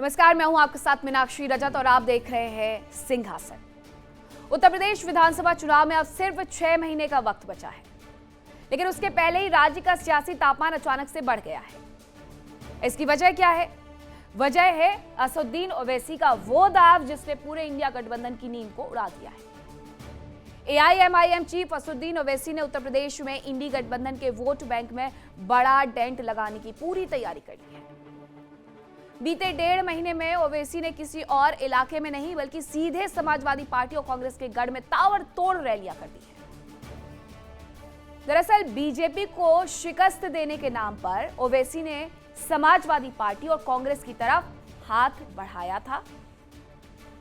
नमस्कार, मैं हूं आपके साथ मीनाक्षी रजत और आप देख रहे हैं सिंहासन। उत्तर प्रदेश विधानसभा चुनाव में अब सिर्फ 6 महीने का वक्त बचा है, लेकिन उसके पहले ही राज्य का सियासी तापमान अचानक से बढ़ गया है। इसकी वजह क्या है? वजह है असदुद्दीन ओवैसी का वो दाव जिसने पूरे इंडिया गठबंधन की नींद को उड़ा दिया है। एआईएमआईएम चीफ असदुद्दीन ओवैसी ने उत्तर प्रदेश में इंडी गठबंधन के वोट बैंक में बड़ा डेंट लगाने की पूरी तैयारी कर ली है। बीते 1.5 महीने में ओवैसी ने किसी और इलाके में नहीं बल्कि सीधे समाजवादी पार्टी और कांग्रेस के गढ़ में ताबड़तोड़ रैलियां कर दी है। दरअसल बीजेपी को शिकस्त देने के नाम पर ओवैसी ने समाजवादी पार्टी और कांग्रेस की तरफ हाथ बढ़ाया था,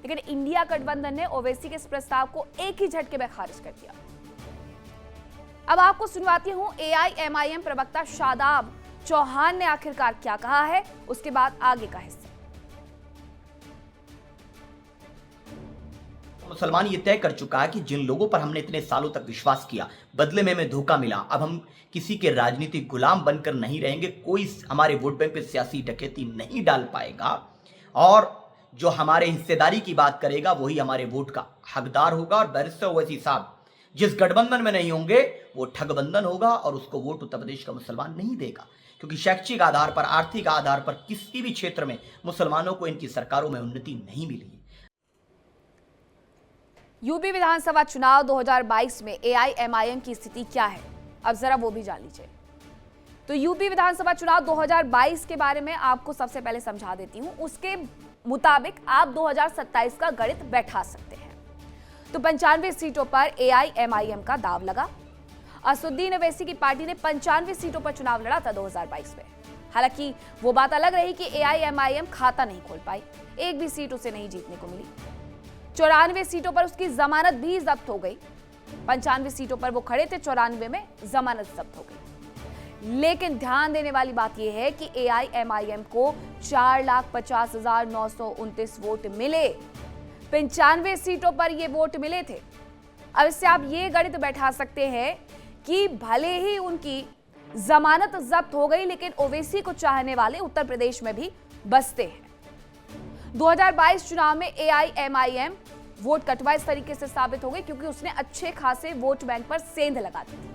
लेकिन इंडिया गठबंधन ने ओवैसी के इस प्रस्ताव को एक ही झटके में खारिज कर दिया। अब आपको सुनवाती हूं एआईएमआईएम प्रवक्ता शादाब चौहान ने आखिरकार क्या कहा है, उसके बाद आगे का हिस्सा। मुसलमान ये तय कर चुका है कि जिन लोगों पर हमने इतने सालों तक विश्वास किया, बदले में हमें धोखा मिला, अब हम किसी के राजनीतिक गुलाम बनकर नहीं रहेंगे। कोई हमारे वोट बैंक पे सियासी डकैती नहीं डाल पाएगा और जो हमारे हिस्सेदारी की बात करेगा वही हमारे वोट का हकदार होगा। और बैरिस्टर ओवैसी साहब जिस गठबंधन में नहीं होंगे वो ठगबंधन होगा और उसको वोट उत्तर प्रदेश का मुसलमान नहीं देगा, क्योंकि शैक्षिक आधार पर, आर्थिक आधार पर किसी भी क्षेत्र में मुसलमानों को इनकी सरकारों में उन्नति नहीं मिली। यूपी विधानसभा चुनाव 2022 में एआईएमआईएम की स्थिति क्या है, अब जरा वो भी जान लीजिए। तो यूपी विधानसभा चुनाव 2022 के बारे में आपको सबसे पहले समझा देती हूं। उसके मुताबिक आप 2027 का गणित बैठा सकते हैं। तो 95 सीटों पर एआईएमआईएम का दाव लगा। असदुद्दीन ओवैसी की पार्टी ने 95 सीटों पर चुनाव लड़ा था 2022 में। हालांकि वो बात अलग रही कि एआईएमआईएम खाता नहीं खोल पाई, एक भी सीट उसे नहीं जीतने को मिली। 94 सीटों पर उसकी जमानत भी जब्त हो गई। 95 सीटों पर वो खड़े थे, 94 में जमानत जब्त हो गई। लेकिन ध्यान देने वाली बात यह है कि एआईएमआईएम को 4,50,929 वोट मिले। 95 सीटों पर ये वोट मिले थे। अब इससे आप ये गणित बैठा सकते हैं कि भले ही उनकी जमानत जब्त हो गई, लेकिन ओवैसी को चाहने वाले उत्तर प्रदेश में भी बसते हैं। 2022 चुनाव में एआईएमआईएम वोट कटवा इस तरीके से साबित हो गई क्योंकि उसने अच्छे खासे वोट बैंक पर सेंध लगा दी थी।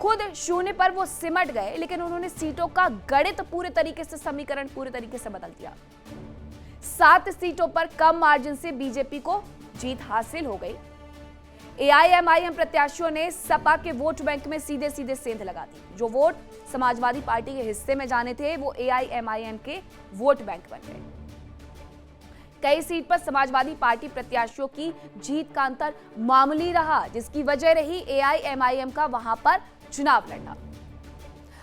खुद शून्य पर वो सिमट गए, लेकिन उन्होंने सीटों का गणित पूरे तरीके से, समीकरण पूरे तरीके से बदल दिया। 7 सीटों पर कम मार्जिन से बीजेपी को जीत हासिल हो गई। एआईएमआईएम प्रत्याशियों ने सपा के वोट बैंक में सीधे सीधे सेंध लगा दी। जो वोट समाजवादी पार्टी के हिस्से में जाने थे वो एआईएमआईएम के वोट बैंक बन गए। कई सीट पर समाजवादी पार्टी प्रत्याशियों की जीत का अंतर मामूली रहा, जिसकी वजह रही एआईएमआईएम का वहां पर चुनाव लड़ना।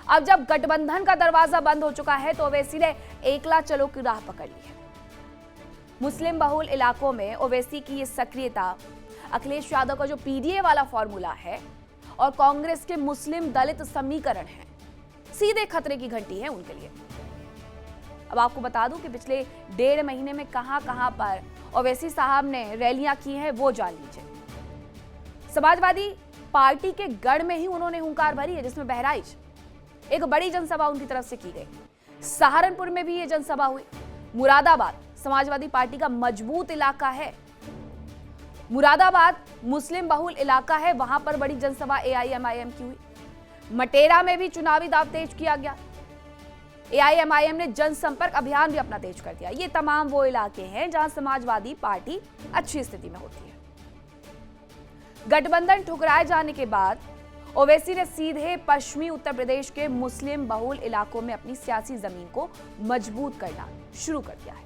अब जब गठबंधन का दरवाजा बंद हो चुका है तो ओवैसी ने एकला चलो की राह पकड़ ली है। मुस्लिम बहुल इलाकों में ओवैसी की ये सक्रियता, अखिलेश यादव का जो पीडीए वाला फॉर्मूला है और कांग्रेस के मुस्लिम दलित समीकरण है, सीधे खतरे की घंटी है उनके लिए। अब आपको बता दूं कि पिछले 1.5 महीने में कहां पर ओवैसी साहब ने रैलियां की हैं वो जान लीजिए। समाजवादी पार्टी के गढ़ में ही उन्होंने हुंकार भरी है, जिसमें बहराइच एक बड़ी जनसभा उनकी तरफ से की गई। सहारनपुर में भी ये जनसभा हुई। मुरादाबाद समाजवादी पार्टी का मजबूत इलाका है। मुरादाबाद मुस्लिम बहुल इलाका है, वहां पर बड़ी जनसभा एआईएमआईएम की हुई। मटेरा में भी चुनावी दांव तेज किया गया। एआईएमआईएम ने जनसंपर्क अभियान भी अपना तेज कर दिया। ये तमाम वो इलाके हैं जहां समाजवादी पार्टी अच्छी स्थिति में होती है। गठबंधन ठुकराए जाने के बाद ओवैसी ने सीधे पश्चिमी उत्तर प्रदेश के मुस्लिम बहुल इलाकों में अपनी सियासी जमीन को मजबूत करना शुरू कर दिया है।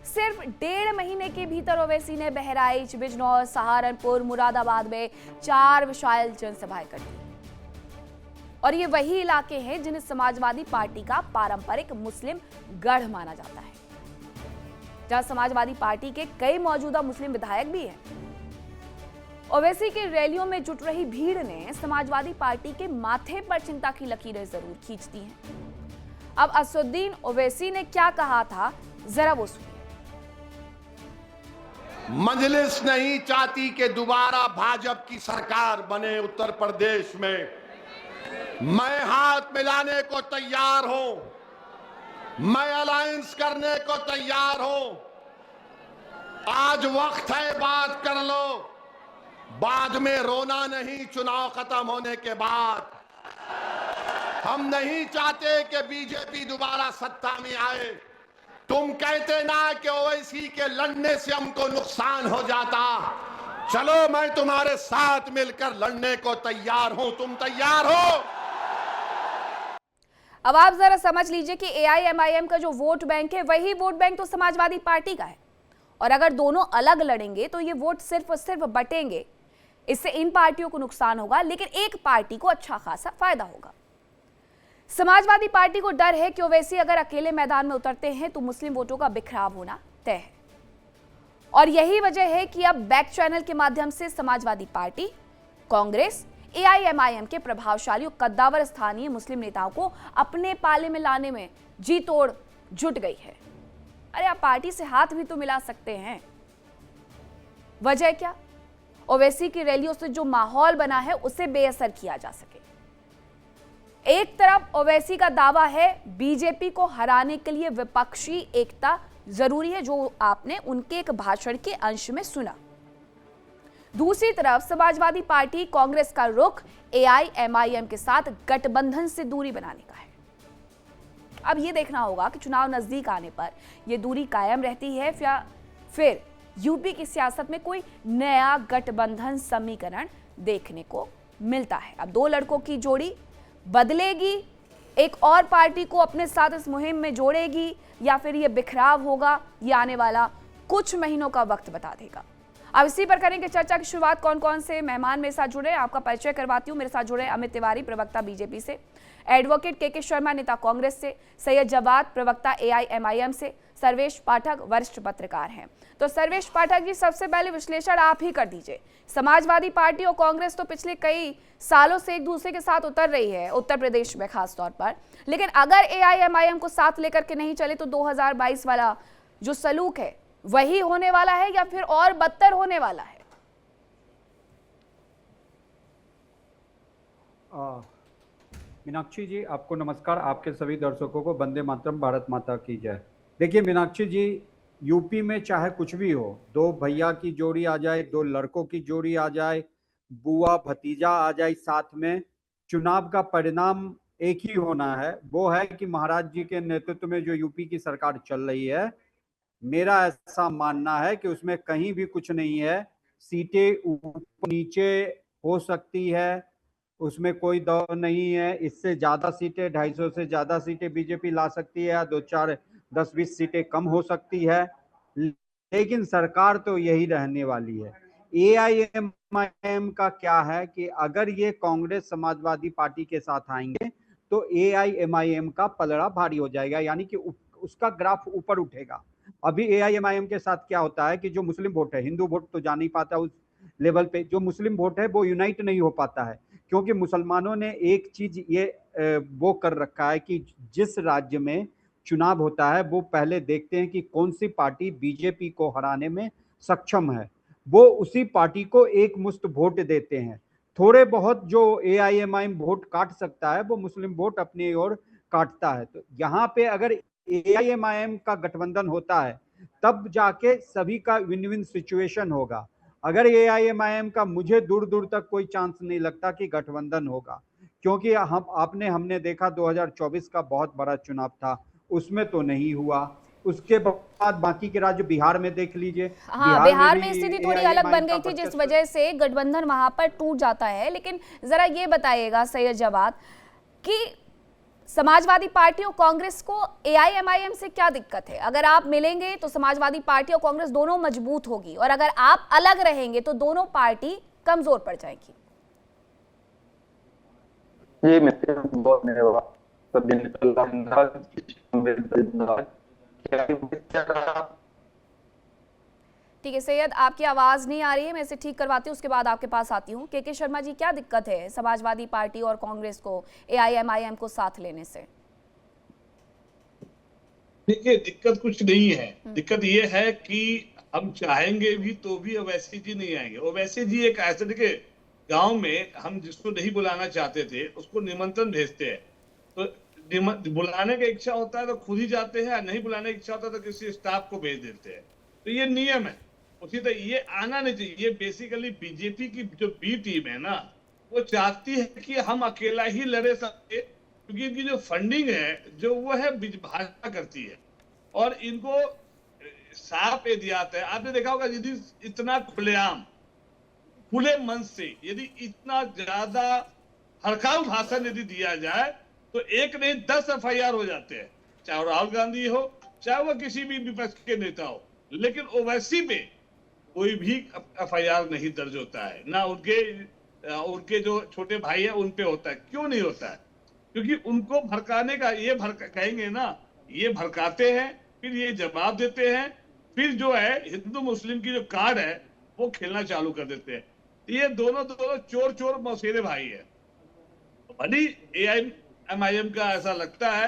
सिर्फ 1.5 महीने के भीतर ओवैसी ने बहराइच, बिजनौर, सहारनपुर, मुरादाबाद में 4 विशाल जनसभाएं कर दी। और ये वही इलाके हैं जिन्हें समाजवादी पार्टी का पारंपरिक मुस्लिम गढ़ माना जाता है, जहां समाजवादी पार्टी के कई मौजूदा मुस्लिम विधायक भी हैं। ओवैसी की रैलियों में जुट रही भीड़ ने समाजवादी पार्टी के माथे पर चिंता की लकीरें जरूर खींच दी हैं। अब असदुद्दीन ओवैसी ने क्या कहा था, जरा वो सुनिए। मजलिस नहीं चाहती कि दोबारा भाजपा की सरकार बने उत्तर प्रदेश में। मैं हाथ मिलाने को तैयार हूं। मैं अलायंस करने को तैयार हूं। आज वक्त है, बात कर लो। बाद में रोना नहीं, चुनाव खत्म होने के बाद। हम नहीं चाहते कि बीजेपी दोबारा सत्ता में आए। तुम कहते ना कि ओवैसी के लड़ने से हमको नुकसान हो जाता। चलो, मैं तुम्हारे साथ मिलकर लड़ने को तैयार हूं। तुम तैयार हो? अब आप जरा समझ लीजिए कि एआईएमआईएम का जो वोट बैंक है वही वोट बैंक तो समाजवादी पार्टी का है, और अगर दोनों अलग लड़ेंगे तो ये वोट सिर्फ और सिर्फ बटेंगे। इससे इन पार्टियों को नुकसान होगा, लेकिन एक पार्टी को अच्छा खासा फायदा होगा। समाजवादी पार्टी को डर है कि ओवैसी अगर अकेले मैदान में उतरते हैं तो मुस्लिम वोटों का बिखराव होना तय है, और यही वजह है कि अब बैक चैनल के माध्यम से समाजवादी पार्टी, कांग्रेस, एआईएमआईएम के प्रभावशाली और कद्दावर स्थानीय मुस्लिम नेताओं को अपने पाले में लाने में जी तोड़ जुट गई है। अरे आप पार्टी से हाथ भी तो मिला सकते हैं। वजह क्या? ओवैसी की रैलियों से जो माहौल बना है उसे बेअसर किया जा सके। एक तरफ ओवैसी का दावा है बीजेपी को हराने के लिए विपक्षी एकता जरूरी है, जो आपने उनके एक भाषण के अंश में सुना। दूसरी तरफ समाजवादी पार्टी कांग्रेस का रुख एआईएमआईएम के साथ गठबंधन से दूरी बनाने का है। अब यह देखना होगा कि चुनाव नजदीक आने पर यह दूरी कायम रहती है या फिर यूपी की सियासत में कोई नया गठबंधन समीकरण देखने को मिलता है। अब दो लड़कों की जोड़ी बदलेगी, एक और पार्टी को अपने साथ इस मुहिम में जोड़ेगी, या फिर यह बिखराव होगा, ये आने वाला कुछ महीनों का वक्त बता देगा। अब इसी पर करेंगे चर्चा की शुरुआत। कौन कौन से मेहमान मेरे साथ जुड़े, आपका परिचय करवाती हूँ। मेरे साथ जुड़े अमित तिवारी, प्रवक्ता बीजेपी से, एडवोकेट के शर्मा, नेता कांग्रेस से, सैयद जवाद, प्रवक्ता एआईएमआईएम से, सर्वेश पाठक, वरिष्ठ पत्रकार हैं। तो सर्वेश पाठक जी, सबसे पहले विश्लेषण आप ही कर दीजिए। समाजवादी पार्टी और कांग्रेस तो पिछले कई सालों से एक दूसरे के साथ उतर रही है, उत्तर प्रदेश में खास तौर पर, लेकिन अगर एआईएमआईएम को साथ लेकर के नहीं चले तो 2022 वाला जो सलूक है वही होने वाला है या फिर और बदतर होने वाला है? मीनाक्षी जी, आपको नमस्कार। आपके सभी दर्शकों को वंदे मातरम, भारत माता की जय। देखिए मीनाक्षी जी, यूपी में चाहे कुछ भी हो, दो भैया की जोड़ी आ जाए, दो लड़कों की जोड़ी आ जाए, बुआ भतीजा आ जाए साथ में, चुनाव का परिणाम एक ही होना है। वो है कि महाराज जी के नेतृत्व में जो यूपी की सरकार चल रही है, मेरा ऐसा मानना है कि उसमें कहीं भी कुछ नहीं है। सीटें ऊपर नीचे हो सकती है, उसमें कोई दौर नहीं है। इससे ज्यादा सीटें, 250 से ज्यादा सीटें बीजेपी ला सकती है, 2-4 10-20 सीटें कम हो सकती है, लेकिन सरकार तो यही रहने वाली है। एआईएमआईएम का क्या है कि अगर ये कांग्रेस समाजवादी पार्टी के साथ आएंगे तो एआईएमआईएम का पलड़ा भारी हो जाएगा, यानी कि उसका ग्राफ ऊपर उठेगा। अभी एआईएमआईएम के साथ क्या होता है कि जो मुस्लिम वोट है, हिंदू वोट तो जा नहीं पाता उस लेवल पे, जो मुस्लिम वोट है वो यूनाइट नहीं हो पाता है, क्योंकि मुसलमानों ने एक चीज ये वो कर रखा है कि जिस राज्य में चुनाव होता है वो पहले देखते हैं कि कौन सी पार्टी बीजेपी को हराने में सक्षम है, वो उसी पार्टी को एक मुश्त वोट देते हैं। थोड़े बहुत जो एआईएमआईएम वोट काट सकता है वो मुस्लिम वोट अपनी ओर काटता है। तो यहाँ पे अगर एआईएमआईएम का गठबंधन होता है तब जाके सभी का विन विन सिचुएशन होगा। अगर एआईएमआईएम का मुझे दूर दूर तक कोई चांस नहीं लगता कि गठबंधन होगा, क्योंकि हमने देखा 2024 का बहुत बड़ा चुनाव था, उसमें तो नहीं हुआ। उसके बाद बाकी के राज्य, बिहार में देख लीजिए। हाँ, बिहार में स्थिति थोड़ी अलग बन गई थी जिस वजह से गठबंधन वहां पर टूट जाता है। लेकिन जरा ये बताइएगा सैयद जवाद कि समाजवादी पार्टी और कांग्रेस को एआईएमआईएम से क्या दिक्कत है? अगर आप मिलेंगे तो समाजवादी पार्टी और कांग्रेस दोनों मजबूत होगी, और अगर आप अलग रहेंगे तो दोनों पार्टी कमजोर पड़ जाएगी। ये बहुत ठीक है सैयद, आपकी आवाज नहीं आ रही है, मैं इसे ठीक करवाती हूँ, उसके बाद आपके पास आती हूँ। के शर्मा जी, क्या दिक्कत है समाजवादी पार्टी और कांग्रेस को एआईएमआईएम को साथ लेने से? देखिए, दिक्कत कुछ नहीं है। दिक्कत ये है कि हम चाहेंगे भी तो भी ओवैसी जी नहीं आएंगे। ओवैसी जी एक ऐसे, देखिए गांव में हम जिसको नहीं बुलाना चाहते थे उसको निमंत्रण भेजते हैं, तो बुलाने की इच्छा होता है तो खुद ही जाते हैं, नहीं बुलाने की इच्छा होता है तो किसी स्टाफ को भेज देते हैं। तो ये नियम है। उसी तरह ये आना नहीं चाहिए। ये बेसिकली बीजेपी की जो बी टीम है ना, वो चाहती है कि हम अकेला ही लड़े सकते, क्योंकि इनकी जो फंडिंग है जो वो है भाजपा करती है, और इनको साफ ये दिया है। आपने देखा होगा यदि इतना खुलेआम खुले मन से यदि इतना ज्यादा हड़काऊ भाषण यदि दिया जाए तो एक नहीं 10 FIR हो जाते हैं, चाहे राहुल गांधी हो चाहे वो किसी भी विपक्ष के नेता हो। लेकिन ओवैसी पे कोई भी FIR नहीं दर्ज होता है, ना उनके जो छोटे भाई है उन पे होता है। क्यों नहीं होता है? क्योंकि उनको भड़काने का ये कहेंगे ना, ये भड़काते हैं, फिर ये जवाब देते हैं, फिर जो है हिंदू मुस्लिम की जो कार्ड है वो खेलना चालू कर देते हैं। ये दोनों चोर मौसेरे भाई है। भली AIMIM का ऐसा लगता है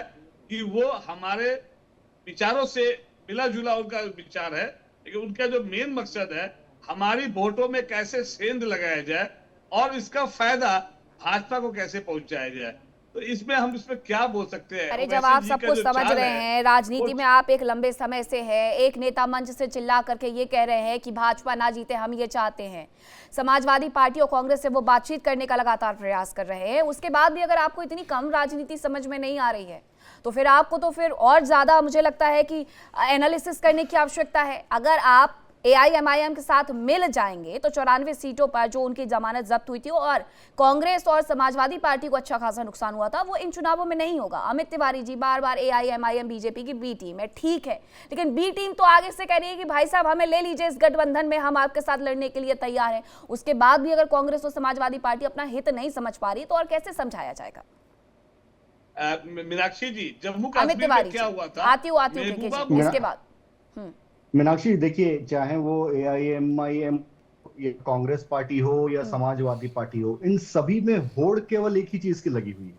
कि वो हमारे विचारों से मिला जुला उनका विचार है, लेकिन उनका जो मेन मकसद है हमारी वोटों में कैसे सेंध लगाया जाए और इसका फायदा भाजपा को कैसे पहुंचाया जाए। तो इसमें क्या बोल सकते हैं? अरे जब आप सब कुछ समझ रहे हैं, राजनीति में आप एक लंबे समय से है, एक नेता मंच से चिल्ला करके ये कह रहे हैं कि भाजपा ना जीते, हम ये चाहते हैं। समाजवादी पार्टी और कांग्रेस से वो बातचीत करने का लगातार प्रयास कर रहे हैं। उसके बाद भी अगर आपको इतनी कम राजनीति समझ में नहीं आ रही है तो फिर आपको तो फिर और ज्यादा मुझे लगता है कि एनालिसिस करने की आवश्यकता है। अगर आप AIMIM के साथ मिल जाएंगे तो 94 सीटों पर जो उनकी जमानत जब्त हुई थी और कांग्रेस और समाजवादी पार्टी को अच्छा खासा नुकसान हुआ था, वो इन चुनावों में नहीं होगा। अमित तिवारी जी बार बार AIMIM बीजेपी की बी टीम है, ठीक है, लेकिन बी टीम तो आगे से कह रही है कि भाई साहब हमें ले लीजिए इस गठबंधन में, हम आपके साथ लड़ने के लिए तैयार हैं। उसके बाद भी अगर कांग्रेस और समाजवादी पार्टी अपना हित नहीं समझ पा रही तो और कैसे समझाया जाएगा? मीनाक्षी जी, जम्मू कश्मीर में क्या हुआ था? आती हूँ इसके बाद मीनाक्षी देखिए, चाहे वो AIMIM ये कांग्रेस पार्टी हो या समाजवादी पार्टी हो, इन सभी में होड़ केवल एक ही चीज की लगी हुई है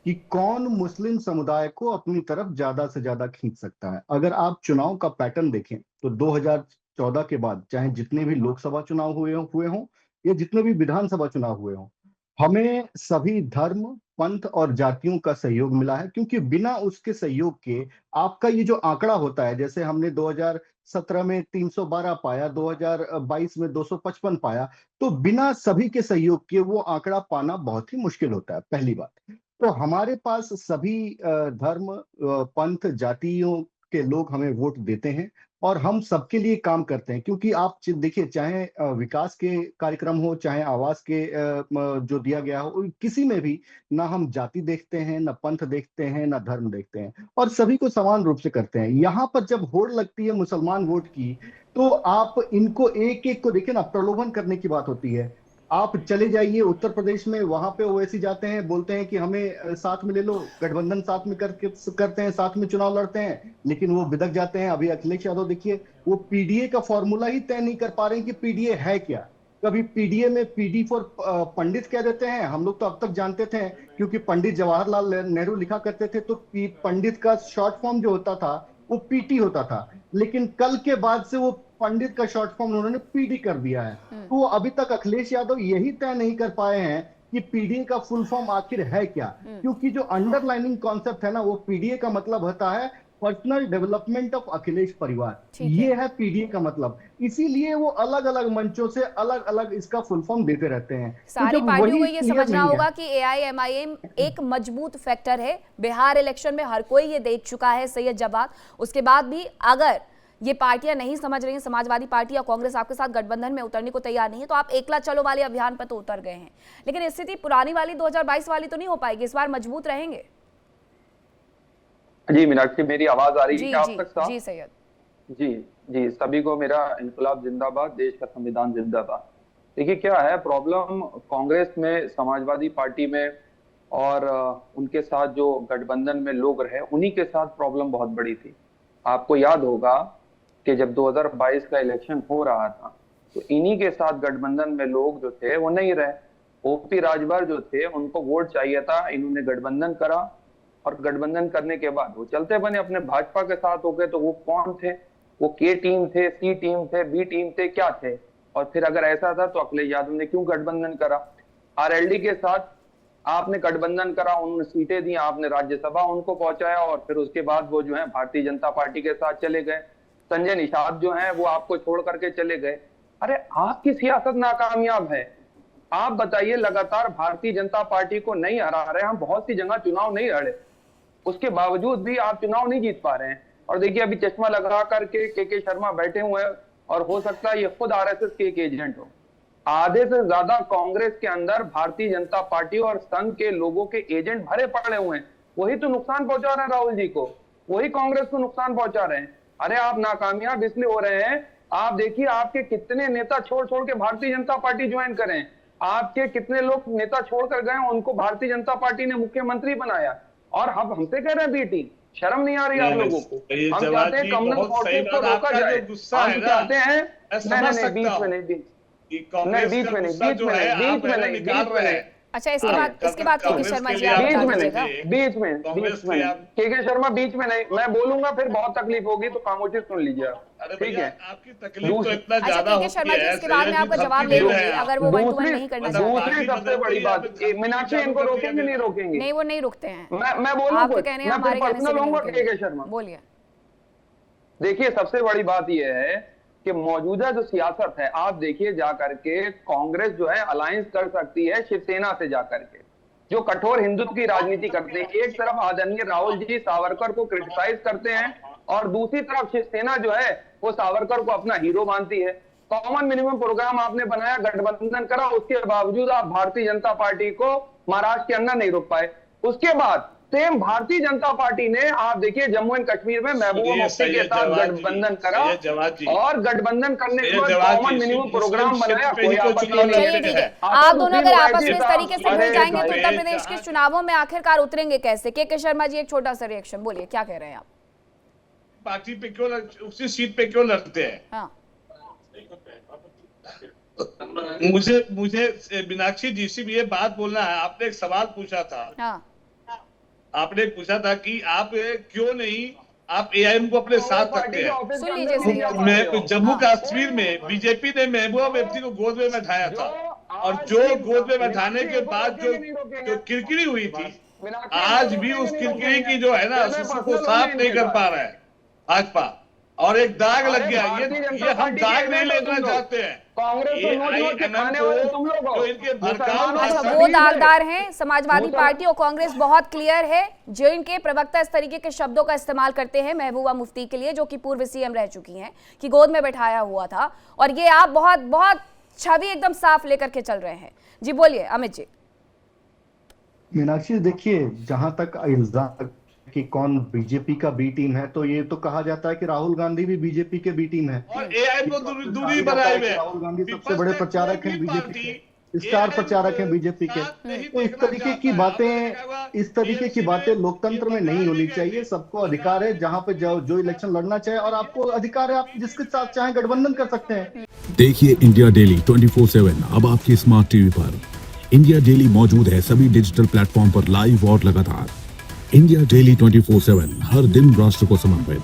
कि कौन मुस्लिम समुदाय को अपनी तरफ ज्यादा से ज्यादा खींच सकता है। अगर आप चुनाव का पैटर्न देखें तो 2014 के बाद चाहे जितने भी लोकसभा चुनाव हुए हों या जितने भी विधानसभा चुनाव हुए हों, हमें सभी धर्म, पंथ और जातियों का सहयोग मिला है, क्योंकि बिना उसके सहयोग के आपका ये जो आंकड़ा होता है, जैसे हमने 2017 में 312 पाया, 2022 में 255 पाया, तो बिना सभी के सहयोग के वो आंकड़ा पाना बहुत ही मुश्किल होता है, पहली बात। तो हमारे पास सभी धर्म, पंथ, जातियों के लोग हमें वोट देते हैं और हम सबके लिए काम करते हैं। क्योंकि आप देखिए, चाहे विकास के कार्यक्रम हो, चाहे आवास के जो दिया गया हो, किसी में भी ना हम जाति देखते हैं, ना पंथ देखते हैं, ना धर्म देखते हैं, और सभी को समान रूप से करते हैं। यहाँ पर जब होड़ लगती है मुसलमान वोट की, तो आप इनको एक एक को देखिए ना, प्रलोभन करने की बात होती है। आप चले जाइए उत्तर प्रदेश में, वहां पे ओवैसी जाते हैं, बोलते हैं कि हमें साथ में ले लो, गठबंधन साथ में करते हैं, साथ में चुनाव लड़ते हैं, लेकिन वो बिदक जाते हैं। अभी अखिलेश यादव देखिए, वो पीडीए का फॉर्मूला ही तय नहीं कर पा रहे हैं कि पीडीए है क्या। कभी पीडीए में पीडी फॉर पंडित कह देते हैं। हम लोग तो अब तक जानते थे, क्योंकि पंडित जवाहरलाल नेहरू लिखा करते थे, तो पंडित का शॉर्ट फॉर्म जो होता था वो पीटी होता था, लेकिन कल के बाद से वो पंडित का शॉर्ट फॉर्म उन्होंने पीडी कर दिया है। तो अभी तक अखिलेश यादव यही तय नहीं कर पाए हैं कि पीडीए का फुल फॉर्म आखिर है क्या, क्योंकि जो अंडरलाइनिंग कॉन्सेप्ट है ना, वो पीडीए का मतलब होता है पर्सनल डेवलपमेंट ऑफ अखिलेश परिवार। ये है पीडीए का मतलब। इसीलिए वो अलग अलग मंचों से अलग अलग इसका फुल फॉर्म देते रहते हैं। सारी पार्टियों को ये समझना होगा कि AIMIM एक मजबूत फैक्टर है। बिहार इलेक्शन में हर कोई ये देख चुका है, सैयद जवाद। उसके बाद भी अगर ये पार्टियां नहीं समझ रही हैं, समाजवादी पार्टी या कांग्रेस आपके साथ गठबंधन में उतरने को तैयार नहीं है, तो आप एकला चलो वाले अभियान पर तो उतर गए हैं, लेकिन स्थिति पुरानी वाली 2022 वाली तो नहीं हो पाएगी। इस बार मजबूत रहेंगे। जी मीनाक्षी, मेरी आवाज आ रही है आप तक? जी सैयद जी, सभी को मेरा इनकलाब जिंदाबाद, देश का संविधान जिंदाबाद। देखिए क्या है प्रॉब्लम कांग्रेस में, समाजवादी पार्टी में और उनके साथ जो गठबंधन में लोग रहे, उन्हीं के साथ प्रॉब्लम बहुत बड़ी थी। आपको याद होगा कि जब 2022 का इलेक्शन हो रहा था तो इन्हीं के साथ गठबंधन में लोग जो थे वो नहीं रहे। ओपी राजभर जो थे उनको वोट चाहिए था, इन्होंने गठबंधन करा और गठबंधन करने के बाद वो चलते बने अपने भाजपा के साथ हो गए। तो वो कौन थे? वो के टीम थे, सी टीम थे, बी टीम थे, क्या थे? और फिर अगर ऐसा था तो अखिलेश यादव ने क्यों गठबंधन करा? आरएलडी के साथ आपने गठबंधन करा, उन्होंने सीटें दी, आपने राज्यसभा उनको पहुंचाया और फिर उसके बाद वो जो है भारतीय जनता पार्टी के साथ चले गए। संजय निषाद जो है वो आपको छोड़ करके चले गए। अरे आपकी सियासत नाकामयाब है। आप बताइए, लगातार भारतीय जनता पार्टी को नहीं हरा रहे, हम बहुत सी जगह चुनाव नहीं लड़े, उसके बावजूद भी आप चुनाव नहीं जीत पा रहे हैं। और देखिए अभी चश्मा लगा करके के शर्मा बैठे हुए हैं और हो सकता है ये खुद आरएसएस के एक एजेंट हो। आधे से ज्यादा कांग्रेस के अंदर भारतीय जनता पार्टी और संघ के लोगों के एजेंट भरे पड़े हुए हैं। वही तो नुकसान पहुंचा रहे हैं राहुल जी को, वही कांग्रेस को नुकसान पहुंचा रहे हैं। अरे आप नाकामयाब इसलिए हो रहे हैं, आप देखिए आपके कितने नेता छोड़ छोड़ के भारतीय जनता पार्टी ज्वाइन करें, आपके कितने लोग नेता छोड़कर गए, उनको भारतीय जनता पार्टी ने मुख्यमंत्री बनाया और अब हमसे कह रहे हैं बी टीम। शर्म नहीं आ रही आप लोगों को? हम चाहते हैं कम्युनल फोर्सेस को रोका जाए, हम चाहते हैं बीच में नहीं, अच्छा इसके बाद के शर्मा जी आप बता दीजिएगा। बीच में के शर्मा बीच में नहीं, मैं बोलूंगा फिर बहुत तकलीफ होगी तो खामोशी सुन लीजिए, ठीक है? आपकी तकलीफ तो इतना ज्यादा अच्छा शर्मा जी इसके बाद में आपका जवाब ले लूंगी अगर वो 1-to-1 नहीं करना चाहते। दूसरी सबसे बड़ी बात, मीनाक्षी इनको रोकेंगे नहीं रोकेंगे? नहीं वो नहीं रुकते हैं। मैं बोलूँ, आपके कहने हमारे पर्सनल होऊंगा के शर्मा। बोलिए। देखिए सबसे बड़ी बात यह है कि मौजूदा जो सियासत है, आप देखिए जाकर के कांग्रेस जो है अलायंस कर सकती है शिवसेना से जाकर के, जो कठोर हिंदुत्व की राजनीति करते हैं। एक तरफ आदरणीय राहुल जी सावरकर को क्रिटिसाइज करते हैं और दूसरी तरफ शिवसेना जो है वो सावरकर को अपना हीरो मानती है। कॉमन मिनिमम प्रोग्राम आपने बनाया, गठबंधन करा, उसके बावजूद आप भारतीय जनता पार्टी को महाराष्ट्र के अंदर नहीं रोक पाए। उसके बाद सेम भारतीय जनता पार्टी ने आप देखिए जम्मू एंड कश्मीर में महबूबा मुफ्ती के साथ गठबंधन करा और गठबंधन करने के बाद कॉमन मिनिमम प्रोग्राम बनाया। कोई आपत्ति नहीं है। आप दोनों अगर आपस में इस तरीके से मिल जाएंगे तो उत्तर प्रदेश के चुनावों में आखिरकार उतरेंगे कैसे? के शर्मा जी एक छोटा सा रिएक्शन बोलिए, क्या कह रहे हैं आप? पार्टी पे क्यों, उसी सीट पे क्यों लड़ते हैं? हाँ। मुझे मीनाक्षी जी से ये बात बोलना है। आपने एक सवाल पूछा था। हाँ। आपने पूछा था कि आप क्यों नहीं आप एआईएम को अपने साथ रखते हैं। सुन लीजिए। जम्मू कश्मीर में बीजेपी ने महबूबा मुफ्ती को गोद में बैठाया था और जो गोद में बैठाने के बाद जो किरकिरी हुई थी, आज भी उस किरकिरी की जो है ना उसको साफ नहीं कर पा रहा है भाजपा, और एक दाग लग गया। ये हम दाग नहीं लेना चाहते हैं। अच्छा वो दागदार हैं समाजवादी पार्टी और कांग्रेस बहुत क्लियर है, जो इनके प्रवक्ता इस तरीके के शब्दों का इस्तेमाल करते हैं महबूबा मुफ्ती के लिए, जो कि पूर्व सीएम रह चुकी हैं, कि गोद में बैठाया हुआ था, और ये आप बहुत बहुत छवि एकदम साफ लेकर के चल रहे हैं। जी बोलिए अमित जी। मीनाक्षी देखिए, जहां तक इल्जाम कि कौन बीजेपी का बी टीम है, तो ये तो कहा जाता है कि राहुल गांधी भी बीजेपी के बी टीम है और एआईएम को दूरी बनाए हुए। राहुल गांधी सबसे बड़े प्रचारक हैं बीजेपी के, स्टार प्रचारक हैं बीजेपी के। तो इस तरीके की बातें लोकतंत्र में नहीं होनी चाहिए। सबको अधिकार है जहां पे जो इलेक्शन लड़ना चाहे, और आपको अधिकार है आप जिसके साथ चाहे गठबंधन कर सकते हैं। देखिए इंडिया डेली 24/7 अब आपकी स्मार्ट टीवी पर। इंडिया डेली मौजूद है सभी डिजिटल प्लेटफॉर्म पर लाइव और लगातार। इंडिया डेली 24/7 हर दिन राष्ट्र को समर्पित।